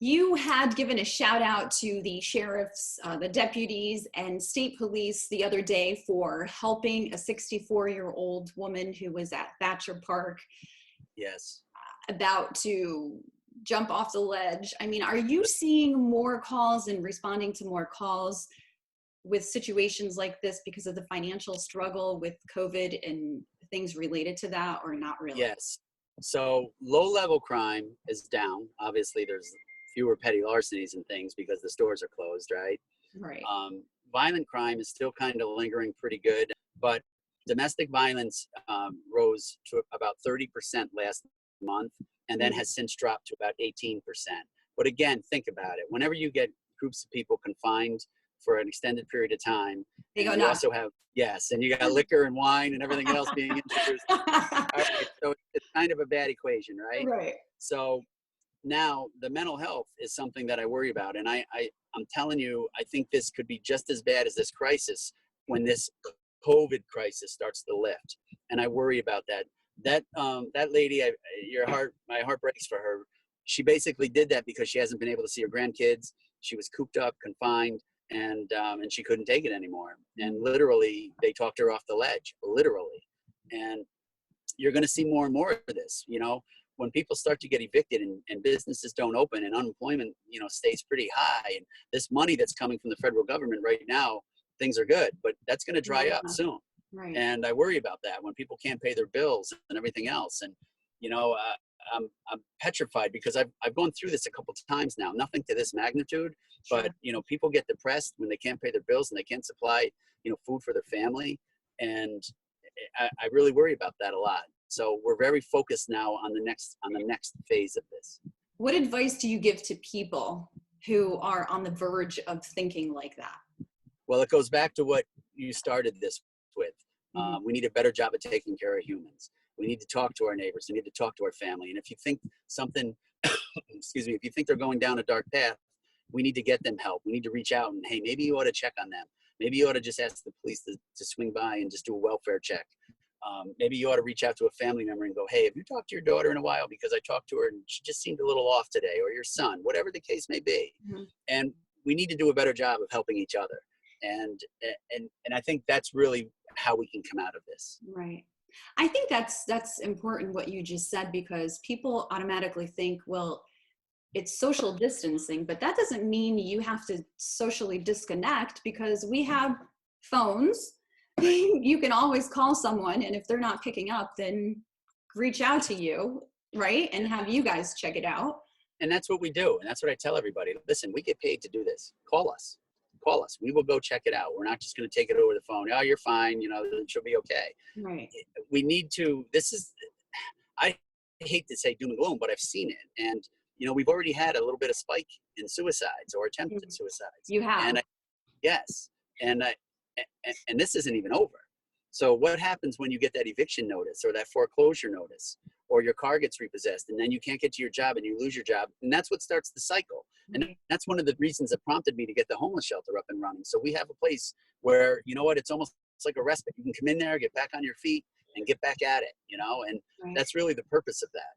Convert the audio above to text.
You had given a shout out to the sheriffs, the deputies, and state police the other day for helping a 64-year-old woman who was at Thatcher Park Yes. about to jump off the ledge. I mean, are you seeing more calls and responding to more calls with situations like this because of the financial struggle with COVID and things related to that, or not really? Yes. So low-level crime is down. Obviously, there's fewer petty larcenies and things because the stores are closed, right? Right. Violent crime is still kind of lingering pretty good, but domestic violence rose to about 30% last month and then has since dropped to about 18%. But again, think about it. Whenever you get groups of people confined for an extended period of time, They and go you nuts. also have, yes, and you got liquor and wine and everything else being introduced. All right, so it's kind of a bad equation, right? Right. So now the mental health is something that I worry about. And I'm telling you, I think this could be just as bad as this crisis when this COVID crisis starts to lift. And I worry about that. That lady, my heart breaks for her. She basically did that because she hasn't been able to see her grandkids. She was cooped up, confined, and she couldn't take it anymore. And literally, they talked her off the ledge, literally. And you're going to see more and more of this, when people start to get evicted and businesses don't open and unemployment, stays pretty high. And this money that's coming from the federal government right now, things are good, but that's going to dry up soon. Right. And I worry about that when people can't pay their bills and everything else. And, I'm petrified because I've gone through this a couple of times now, nothing to this magnitude, but, people get depressed when they can't pay their bills and they can't supply, food for their family. And I really worry about that a lot. So we're very focused now on the next phase of this. What advice do you give to people who are on the verge of thinking like that? Well, it goes back to what you started this with. We need a better job of taking care of humans. We need to talk to our neighbors. We need to talk to our family. And if you think something, excuse me, if you think they're going down a dark path, we need to get them help. We need to reach out and, hey, maybe you ought to check on them. Maybe you ought to just ask the police to swing by and just do a welfare check. Maybe you ought to reach out to a family member and go, hey, have you talked to your daughter in a while? Because I talked to her and she just seemed a little off today, or your son, whatever the case may be. And we need to do a better job of helping each other. And I think that's really how we can come out of this. Right. I think that's important what you just said, because people automatically think, well, it's social distancing, but that doesn't mean you have to socially disconnect, because we have phones. You can always call someone, and if they're not picking up, then reach out to you, right? And have you guys check it out. And that's what we do. And that's what I tell everybody. Listen, we get paid to do this. Call us. We will go check it out. We're not just going to take it over the phone. Oh, you're fine. It should be okay. Right. We need to, I hate to say doom and gloom, but I've seen it. And, we've already had a little bit of spike in suicides or attempted suicides. You have. And yes. And this isn't even over. So what happens when you get that eviction notice or that foreclosure notice, or your car gets repossessed and then you can't get to your job and you lose your job? And that's what starts the cycle. And that's one of the reasons that prompted me to get the homeless shelter up and running. So we have a place where, it's almost like a respite. You can come in there, get back on your feet and get back at it, and that's really the purpose of that.